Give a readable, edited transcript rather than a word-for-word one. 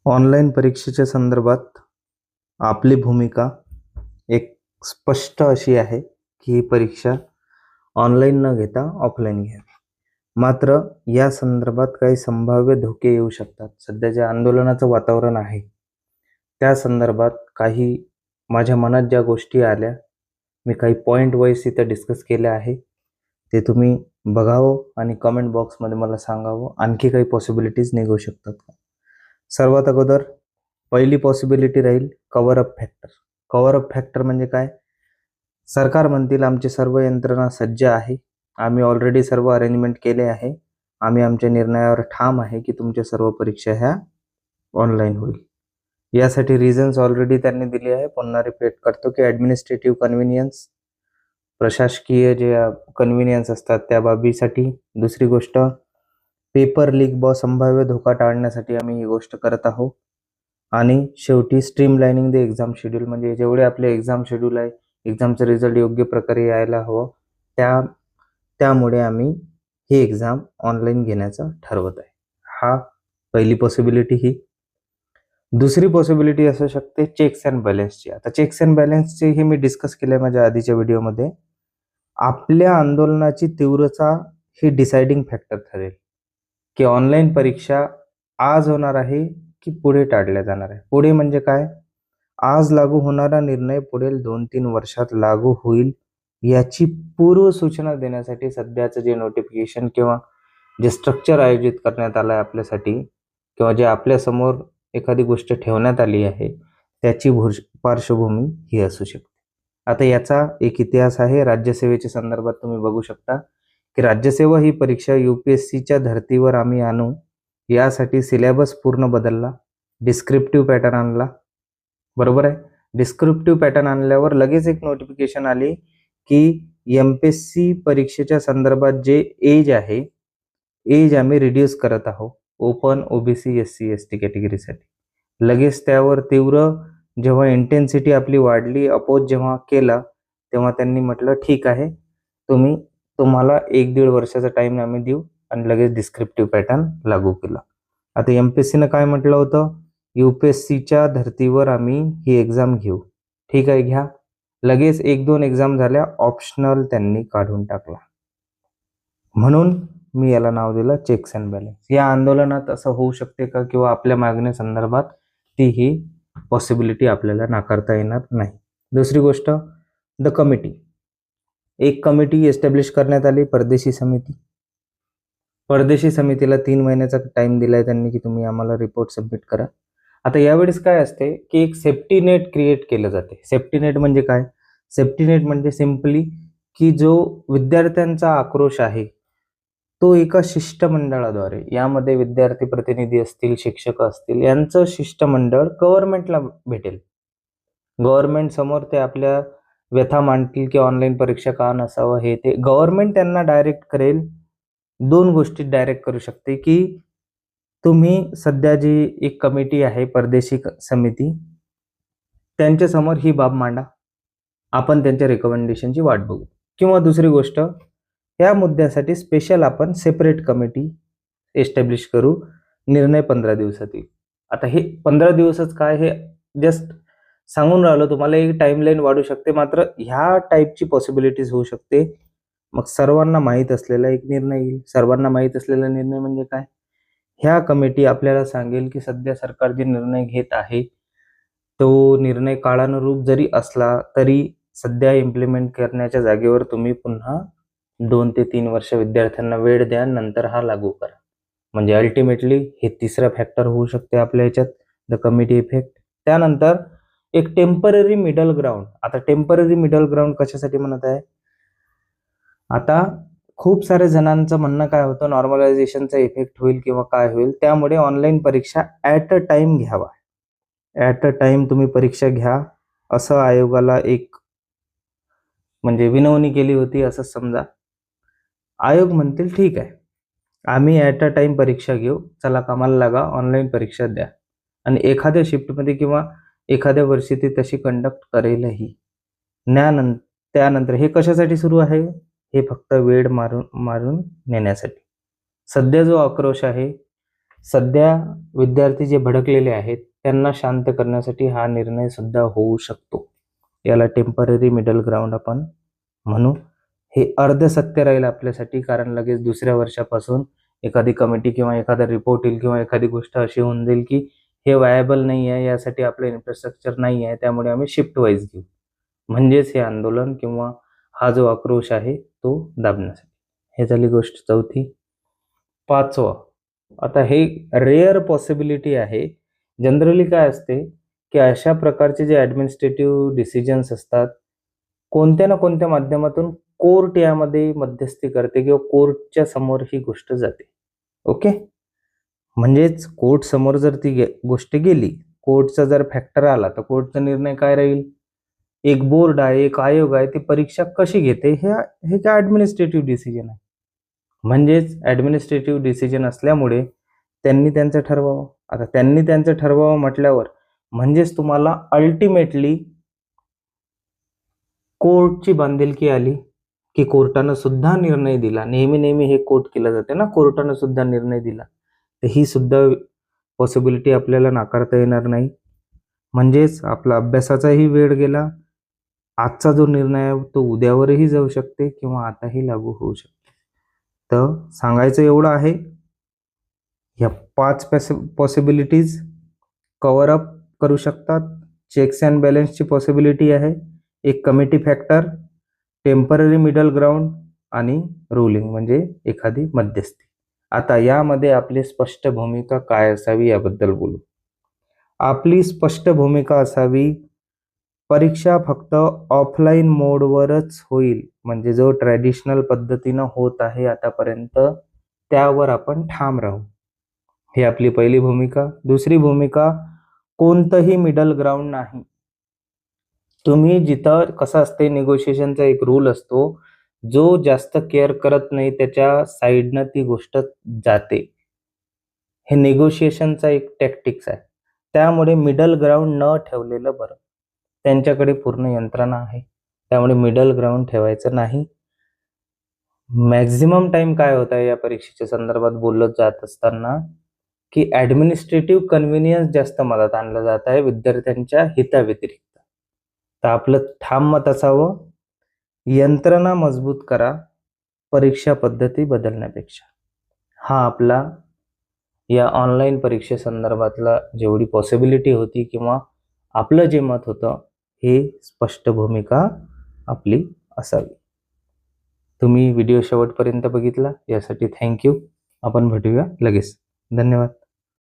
Online परीक्षेच्या संदर्भात आपली भूमिका एक स्पष्ट अशी आहे की ही परीक्षा ऑनलाईन न घेता ऑफलाईन घ्यावी. मात्र या संदर्भात काही संभाव्य धोके येऊ शकतात. सध्या जे आंदोलनाचं वातावरण आहे त्या संदर्भात काही माझ्या मनात ज्या गोष्टी आल्या, मी काही पॉईंट वाईज इथं डिस्कस केल्या आहे. ते तुम्ही बघावं आणि कमेंट बॉक्समध्ये मला सांगावं आणखी काही पॉसिबिलिटीज निघू शकतात का. सर्वात अगोदर पहिली पॉसिबिलिटी राहील cover up factor. Cover up factor म्हणजे काय? सरकार म्हणतील आमची सर्व यंत्रणा सज्ज आहे, आम्ही ऑलरेडी सर्व अरेंजमेंट केले आहे, आम्ही आमच्या निर्णयावर ठाम आहे की तुमच्या सर्व परीक्षा ह्या ऑनलाईन होईल. यासाठी रिझन्स ऑलरेडी त्यांनी दिले आहे. पुन्हा रिपीट करतो की ॲडमिनिस्ट्रेटिव्ह कन्व्हिनियन्स, प्रशासकीय जे कन्व्हिनियन्स असतात त्या बाबीसाठी. दुसरी गोष्ट पेपर लीक संभाव्य धोका टाळण्यासाठी आम्ही ही गोष्ट करत आहोत. आणि शेवटी स्ट्रीमलाइनिंग द एक्झाम शेड्यूल, म्हणजे जेवढे आपले एक्झाम शेड्यूल आहे, एक्झामचं रिझल्ट योग्य प्रकारे यायला हवं, त्यामुळे आम्ही ही एक्झाम ऑनलाईन घेण्याचं ठरवत आहे. हा पहिली पॉसिबिलिटी ही. दुसरी पॉसिबिलिटी असू शकते चेक्स अँड बॅलन्सची. आता चेक्स अँड बॅलन्सचे हे मी डिस्कस केले माझ्या आधीच्या व्हिडिओमध्ये. आपल्या आंदोलनाची तीव्रता ही डिसाइडिंग फॅक्टर ठरेल की ऑनलाईन परीक्षा आज होणार आहे की पुढे टाळल्या जाणार आहे. पुढे म्हणजे काय? आज लागू होणारा निर्णय पुढील 2-3 वर्षात लागू होईल याची पूर्व सूचना देण्यासाठी सध्याचं जे नोटिफिकेशन किंवा जे स्ट्रक्चर आयोजित करण्यात आलं आहे आपल्यासाठी, किंवा जे आपल्यासमोर एखादी गोष्ट ठेवण्यात आली आहे, त्याची पार्श्वभूमी ही असू शकते. आता याचा एक इतिहास आहे. राज्यसेवेच्या संदर्भात तुम्ही बघू शकता की राज्यसेवा ही परीक्षा UPSCच्या धर्तीवर आम्ही आणू यासाठी सिलेबस पूर्ण बदलला, डिस्क्रिप्टिव्ह पॅटर्न आणला. बरोबर आहे. डिस्क्रिप्टिव्ह पॅटर्न आणल्यावर लगेच एक नोटिफिकेशन आली की MPSC परीक्षेच्या संदर्भात जे एज आहे, एज आम्ही रिड्यूस करत आहोत ओपन, OBC, SC ST कॅटेगरीसाठी. लगेच त्यावर तीव्र जेव्हा इंटेन्सिटी आपली वाढली, अपोज जेव्हा केला, तेव्हा त्यांनी म्हटलं ठीक आहे, तुम्हाला 1-1.5 वर्षाचा टाइम आम्ही देऊ, आणि लगेच डिस्क्रिप्टिव्ह पॅटर्न लागू केला. आता MPSCनं काय म्हटलं होतं? UPSCच्या धर्तीवर आम्ही ही एक्झाम घेऊ. ठीक आहे, घ्या. लगेच 1-2 एक्झाम झाल्या, ऑप्शनल त्यांनी काढून टाकला. म्हणून मी याला नाव दिलं चेक्स अँड बॅलन्स. या आंदोलनात असं होऊ शकते का, किंवा आपल्या मागण्या संदर्भात ही पॉसिबिलिटी आपल्याला नाकारता येणार नाही. दुसरी गोष्ट, द कमिटी. एक कमिटी एस्टॅब्लिश करण्यात आली, परदेशी समिती. परदेशी समितीला 3 महिन्याचा टाइम दिलाय त्यांनी की तुम्ही आम्हाला रिपोर्ट सबमिट करा. आता यावेळेस काय असते की एक सेफ्टी नेट क्रिएट केलं जाते. सेफ्टी नेट म्हणजे काय? सेफ्टी नेट म्हणजे सिम्पली की जो विद्यार्थ्यांचा आक्रोश आहे तो एका शिष्टमंडळाद्वारे, यामध्ये विद्यार्थी प्रतिनिधी असतील, शिक्षक असतील, यांचं शिष्टमंडळ गव्हर्नमेंटला भेटेल. गव्हर्नमेंट समोर ते आपल्या व्यथा मांडतील की ऑनलाईन परीक्षा का नसावं, हे ते गव्हर्नमेंट त्यांना डायरेक्ट करेल. 2 गोष्टी डायरेक्ट करू शकते की तुम्ही सध्या जी एक कमिटी आहे परदेशी समिती, त्यांच्यासमोर ही बाब मांडा, आपण त्यांच्या रिकमेंडेशनची वाट बघू. किंवा दुसरी गोष्ट, या मुद्द्यासाठी स्पेशल आपण सेपरेट कमिटी एस्टॅब्लिश करू, निर्णय 15 दिवसात येईल. आता हे 15 दिवसच काय, हे जस्ट सांगून राहिलो तुम्हाला. एक टाइमलाईन वाढू शकते, मात्र ह्या टाईपची पॉसिबिलिटीज होऊ शकते. मग सर्वांना माहीत असलेला एक निर्णय येईल. सर्वांना माहीत असलेला निर्णय म्हणजे काय? ह्या कमिटी आपल्याला सांगेल की सध्या सरकार जे निर्णय घेत आहे तो निर्णय काळानुरूप जरी असला तरी सध्या इम्प्लिमेंट करण्याच्या जागेवर तुम्ही पुन्हा 2 ते 3 वर्ष विद्यार्थ्यांना वेळ द्या, नंतर हा लागू करा. म्हणजे अल्टिमेटली हे तिसरा फॅक्टर होऊ शकते आपल्या याच्यात, द कमिटी इफेक्ट. त्यानंतर एक टेम्पररी मिडल ग्राउंड. आता टेम्पररी मिडल ग्राउंड कशासाठी म्हणत आहे? आता खूप सारे जणांचं म्हणणं काय होतं, नॉर्मलायझेशनचा इफेक्ट होईल किंवा काय होईल, त्यामुळे ऑनलाईन परीक्षा ॲट अ टाइम घ्यावा. ॲट अ टाइम तुम्ही परीक्षा घ्या असं आयोगाला एक म्हणजे विनवणी केली होती असं समजा. आयोग म्हणतील ठीक आहे, आम्ही ॲट अ टाइम परीक्षा घेऊ, चला कामाला लागा, ऑनलाईन परीक्षा द्या. आणि एखाद्या शिफ्टमध्ये किंवा एखाद्या वर्षी ते तशी कंडक्ट करेलही. त्यानंतर हे कशासाठी सुरू आहे? हे फक्त वेळ मारून नेण्यासाठी. सध्या जो आक्रोश आहे, सध्या विद्यार्थी जे भडकलेले आहेत त्यांना शांत करण्यासाठी हा निर्णय सुद्धा होऊ शकतो. याला टेम्पररी मिडल ग्राउंड आपण म्हणू. हे अर्ध सत्य राहील आपल्यासाठी, कारण लगेच दुसऱ्या वर्षापासून एखादी कमिटी किंवा एखादा रिपोर्ट येईल किंवा एखादी गोष्ट अशी होऊन जाईल की हे वायबल नाही आहे, यासाठी आपलं इन्फ्रास्ट्रक्चर नाही आहे, त्यामुळे आम्ही शिफ्ट वाईज घेऊ. म्हणजेच हे आंदोलन किंवा हा जो आक्रोश आहे तो दाबण्यासाठी. हे झाली गोष्ट चौथी. 5वं, आता हे रेअर पॉसिबिलिटी आहे. जनरली काय असते की अशा प्रकारचे जे ॲडमिनिस्ट्रेटिव्ह डिसिजन्स असतात, कोणत्या ना कोणत्या माध्यमातून कोर्ट यामध्ये मध्यस्थी करते किंवा कोर्टच्या समोर ही गोष्ट जाते. ओके, म्हणजेच कोर्ट समोर जर ती गोष्ट गेली, कोर्टचा जर फॅक्टर आला, तर कोर्टचा निर्णय काय राहील? एक बोर्ड आहे, एक आयोग आहे, ती परीक्षा कशी घेते हे काय ॲडमिनिस्ट्रेटिव्ह डिसिजन आहे. म्हणजेच ॲडमिनिस्ट्रेटिव्ह डिसिजन असल्यामुळे त्यांनी त्यांचं ठरवावं. आता त्यांनी त्यांचं ठरवावं म्हटल्यावर म्हणजेच तुम्हाला अल्टिमेटली कोर्टची बांधिलकी आली की कोर्टानं सुद्धा निर्णय दिला. नेहमी हे कोर्ट केलं जाते ना, कोर्टानं सुद्धा निर्णय दिला, तर ही सुद्धा पॉसिबिलिटी आपल्याला नाकारता येणार नाही. म्हणजेच आपला अभ्यासाचाही वेळ गेला. आजचा जो निर्णय आहे तो उद्यावरही जाऊ शकते किंवा आताही लागू होऊ शकते. तर सांगायचं एवढं आहे, ह्या 5 पॉसिबिलिटीज कव्हर अप करू शकतात. चेक्स अँड बॅलन्सची पॉसिबिलिटी आहे, एक committee factor, temporary middle ground आणि रुलिंग म्हणजे एखादी मध्यस्थी. आता यामध्ये आपली स्पष्ट भूमिका काय असावी याबद्दल बोलू. आपली स्पष्ट भूमिका असावी, परीक्षा फक्त ऑफलाईन मोडवरच होईल, म्हणजे जो ट्रॅडिशनल पद्धतीनं होत आहे आतापर्यंत त्यावर आपण ठाम राहू. ही आपली पहिली भूमिका. दुसरी भूमिका, कोणतंही मिडल ग्राउंड नाही. तुम्ही जिथं कसं असते, निगोशिएशनचा एक रूल असतो, जो जास्त केअर करत नाही त्याच्या साईडनं ती गोष्ट जाते. हे निगोशिएशनचा एक टॅक्टिक्स आहे. त्यामुळे मिडल ग्राउंड न ठेवलेलं बरं. त्यांच्याकडे पूर्ण यंत्रणा आहे, त्यामुळे मिडल ग्राउंड ठेवायचं नाही. मॅक्झिमम टाइम काय होत आहे या परीक्षेच्या संदर्भात बोलत जात असताना की ॲडमिनिस्ट्रेटिव्ह कन्व्हिनियन्स जास्त मदत आणलं जात आहे विद्यार्थ्यांच्या हिताव्यतिरिक्त. तर आपलं ठाम मत असावं, यंत्रणा मजबूत करा परीक्षा पद्धती बदलण्यापेक्षा. हा आपला या ऑनलाईन परीक्षेसंदर्भातला जेवढी पॉसिबिलिटी होती किंवा आपलं जे मत होतं, हे स्पष्ट भूमिका आपली असावी. तुम्ही व्हिडिओ शेवटपर्यंत बघितला यासाठी थँक्यू. आपण भेटूया लगेच. धन्यवाद.